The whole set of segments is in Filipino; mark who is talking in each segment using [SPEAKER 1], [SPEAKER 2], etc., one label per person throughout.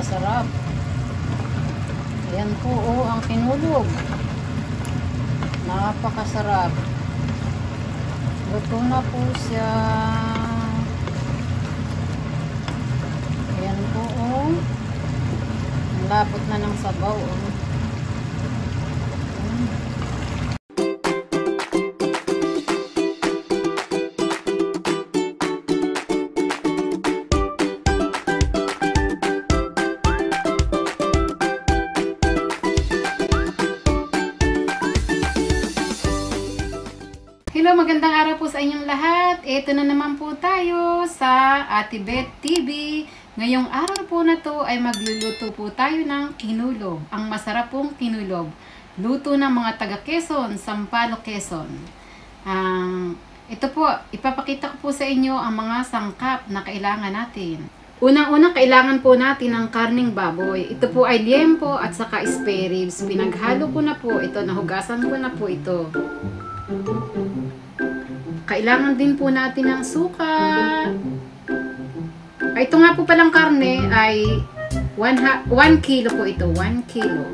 [SPEAKER 1] masarap. Ayan po, oh, ang kinulog. Napakasarap. Luto na po siya. Ayan po, oh. Ang lapot na ng sabaw, oh.
[SPEAKER 2] Hello, magandang araw po sa inyong lahat. Ito na naman po tayo sa Ate Beth TV. Ngayong araw po na to ay magluluto po tayo ng kinulog. Ang masarap pong kinulog. Luto ng mga taga Quezon, Sampaloc, Quezon. Ito po, ipapakita ko po sa inyo ang mga sangkap na kailangan natin. Unang-una, kailangan po natin ng karning baboy. Ito po ay liempo at saka spare ribs. Pinaghalo ko na po ito, nahugasan ko na po ito. Kailangan din po natin ng suka. Ito nga po palang karne ay 1 kilo po ito. 1 kilo.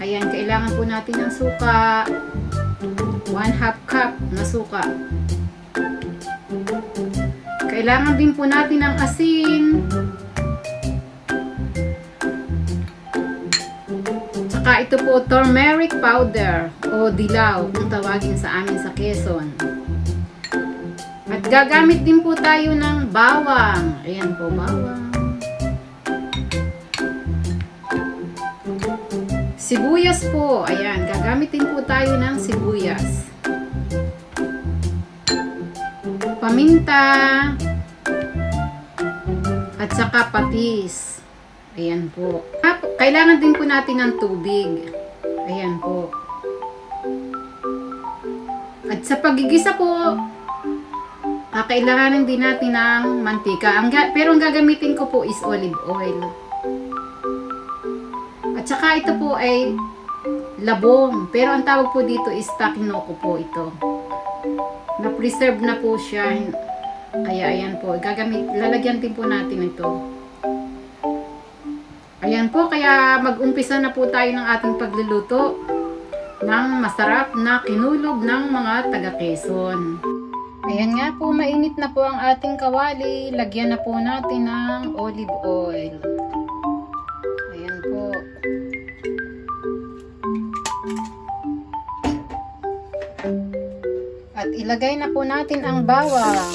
[SPEAKER 2] Ayan, kailangan po natin ng suka. 1/2 cup na suka. Kailangan din po natin ng asin. Saka ito po, turmeric powder o dilaw kung tawagin sa amin sa Quezon. At gagamit din po tayo ng bawang. Ayan po, bawang. Sibuyas po. Ayan, gagamit din po tayo ng sibuyas. Paminta. At saka patis. Ayan po. Kailangan din po natin ng tubig. Ayan po. At sa pagigisa po, kailangan din natin ng mantika. Pero ang gagamitin ko po is olive oil. At saka ito po ay labong. Pero ang tawag po dito is takinoko po ito. Na-preserve na po siya. Kaya ayan po. Lalagyan din po natin ito. Ayan po. Kaya mag-umpisa na po tayo ng ating pagluluto ng masarap na kinulog ng mga taga Quezon. Ayan nga po, mainit na po ang ating kawali. Lagyan na po natin ng olive oil. Ayan po. At ilagay na po natin ang bawang.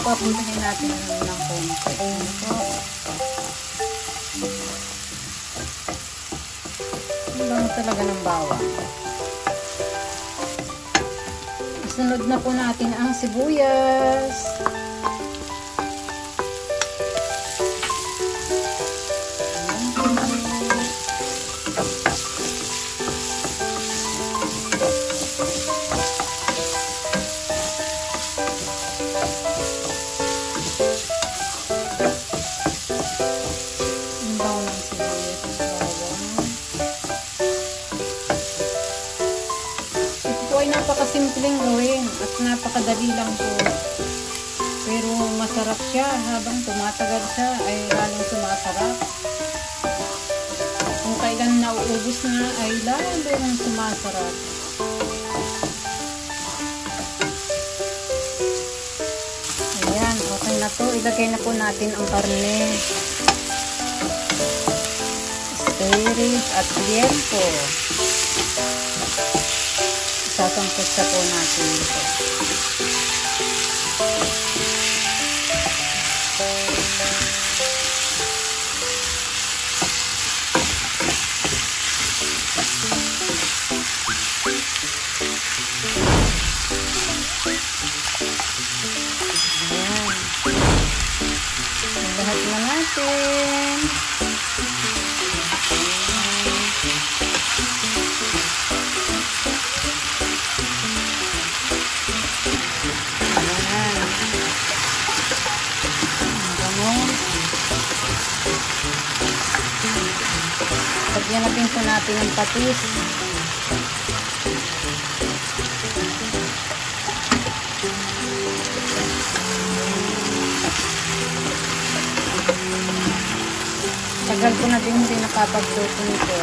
[SPEAKER 2] Papuntahin natin ng konti. Lang talaga ng bawang. Isunod na po natin ang sibuyas. Napakasimpleng gawin at napakadali lang po. Pero masarap siya. Habang tumatagal siya ay lalong sumasarap. Kung kailan nauubos na ay lalong sumasarap. Ayan, okay na to. Ilagay na po natin ang karne. Spare at liempo. Sasangkot sa po natin ito. Ayan. Lahat na natin. Lagyan natin po natin ng patis. Tagal ko na din hindi nakapagluto nito.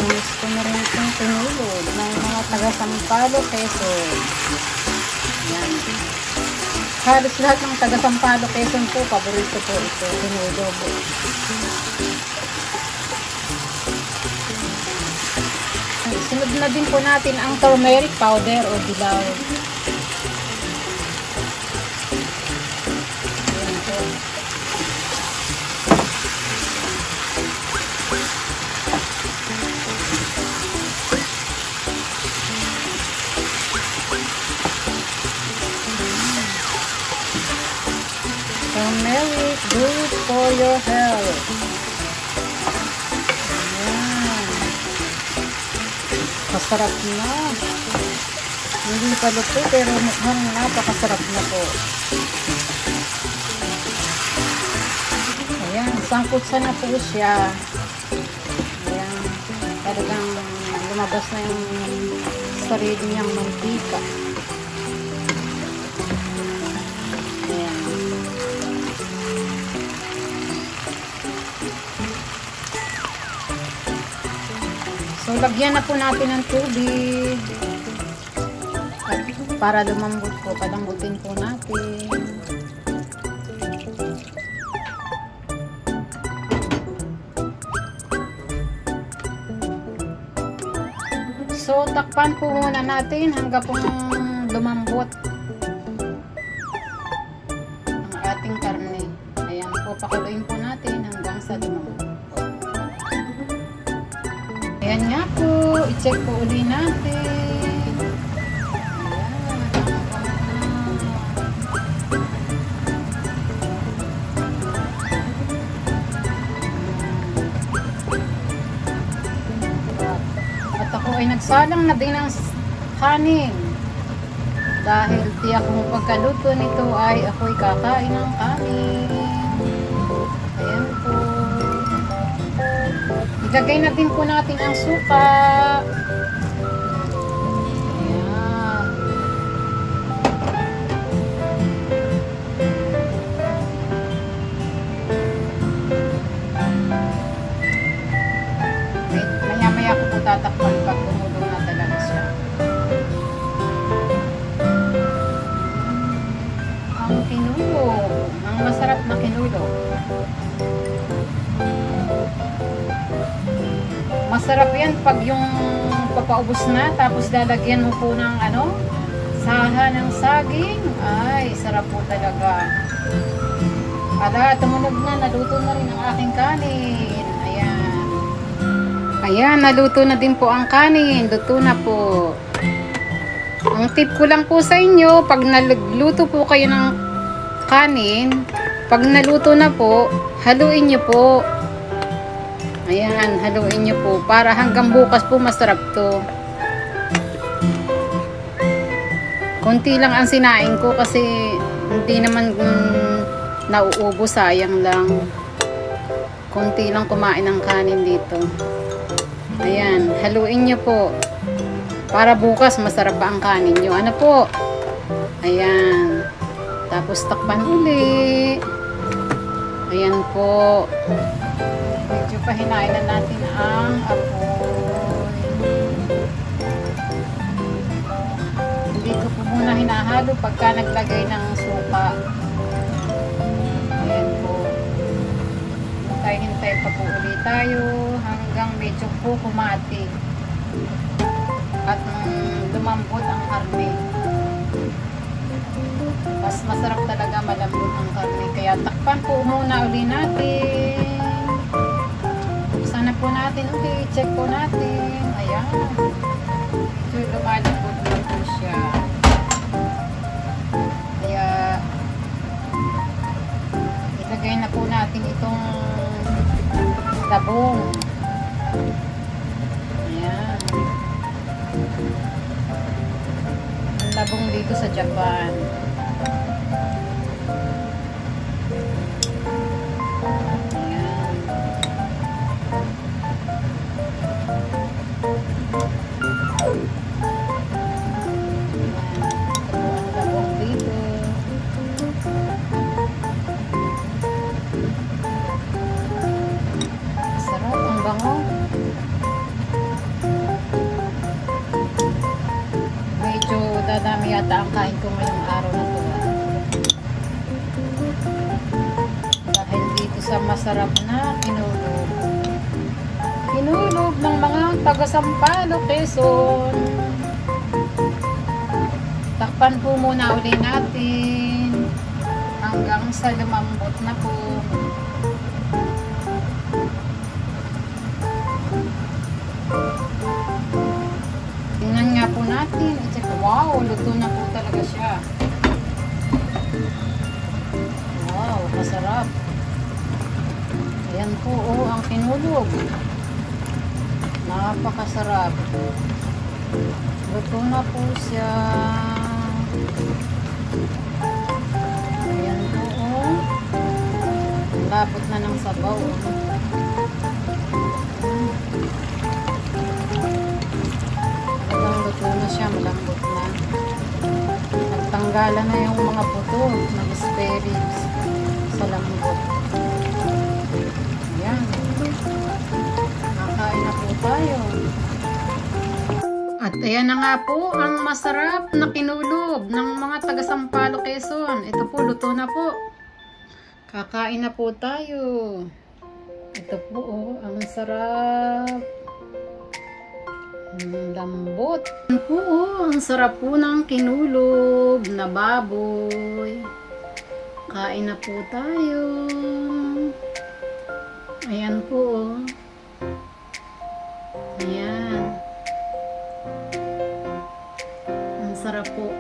[SPEAKER 2] Gusto na rin itong tinulog ng mga taga-Sampalo, Quezon. Yan. Halos lahat ng taga-Sampalo, Quezon po, paborito po ito, tinulog. Sunod na din po natin ang turmeric powder o dilaw. Ayan po. Turmeric, good for your health. Ayan. Masarap na. Hindi pa luto pero mukhang napakasarap na po. Ayan, sangkutsa na po siya. Ayan, talagang lumabas na yung sarili niyang mantika. Ayan. So, lagyan na po natin ng tubig. At para lumambot po, palambutin po natin. So, takpan po muna natin hanggang pong lumambot ang ating karne. Ayan po, pakuluin po natin hanggang sa lumambot. Ayan nga po, i-check po uli natin. At ako ay nagsalang na din ng kanin. Dahil tiyak kong pagkaluto nito ay ako'y kakain ng kanin. Ayan po. Ilagay na din po natin ang suka. Ayan. Maya-maya ko po tatakpan pag tumulong na talaga siya. Ang kinulog. Ang masarap na kinulog. Masarap yan pag yung papaubos na tapos lalagyan mo po ng saha ng saging. Ay, sarap po talaga. Ala, tumunog na. Naluto na rin ang aking kanin. Ayan. Ayan, naluto na din po ang kanin. Luto na po. Ang tip ko lang po sa inyo, pag nagluto po kayo ng kanin, pag naluto na po, haluin nyo po. Ayan, haluin nyo po. Para hanggang bukas po masarap to. Konti lang ang sinain ko kasi hindi naman nauubos. Sayang lang. Konti lang kumain ng kanin dito. Ayan, haluin nyo po. Para bukas masarap pa ang kanin nyo. Ano po? Ayan. Tapos takpan uli. Ayan po. Medyo pahinain na natin ang apoy. Hindi ko po muna hinahalo pagka naglagay ng suka. Ayan po. Hintay-hintay pa po ulit tayo hanggang medyo po kumati. At lumambot ang karne. Mas masarap talaga malambot ang karne. Kaya takpan po muna uli natin. Sana po natin ulit. Check po natin. Ayan. So, lumalambot na po siya. Kaya ilagay na po natin itong labong. Ayan. Ang labong dito sa Japan. Ayan. yata ang kain ko ngayong araw na to. Dahil dito sa masarap na kinulog. Kinulog ng mga taga Sampaloc, Quezon. Takpan po muna uli natin hanggang sa lumambot na po. Tingnan nga po natin. Wow, luto na po talaga siya. Wow, masarap. Ayan po, oh, ang kinulog. Napakasarap. Luto na po siya. Ayan po, oh. Lapot na ng sabaw. Luto na siya, malambot na. Nagtanggalan na yung mga puto ng spare ribs sa lambot. Ayan. Nakain na po tayo. At ayan na nga po ang masarap na kinulog ng mga taga Sampaloc, Quezon. Ito po, luto na po. Kakain na po tayo. Ito po, oh, ang sarap. Lambot. Ito po, oh, ang sarap po ng kinulog na baboy. Kain na po tayo. Ayan po, oh. Ayan. Ang sarap po.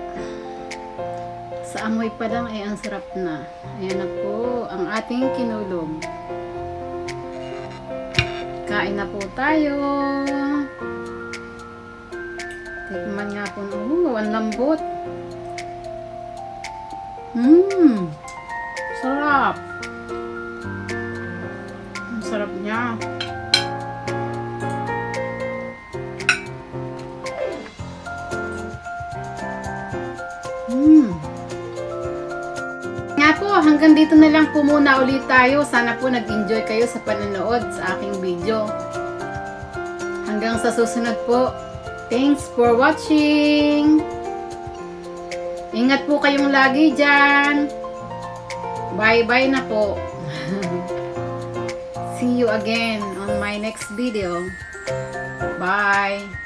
[SPEAKER 2] Sa amoy pa lang ay ang sarap na. Ayan na po ang ating kinulog. Kain na po tayo. Tikman nga po. Ang lambot. Sarap. Ang sarap niya. Nga po, hanggang dito na lang po muna ulit tayo. Sana po nag-enjoy kayo sa panonood sa aking video. Hanggang sa susunod po. Thanks for watching. Ingat po kayong lagi dyan. Bye-bye na po. See you again on my next video. Bye.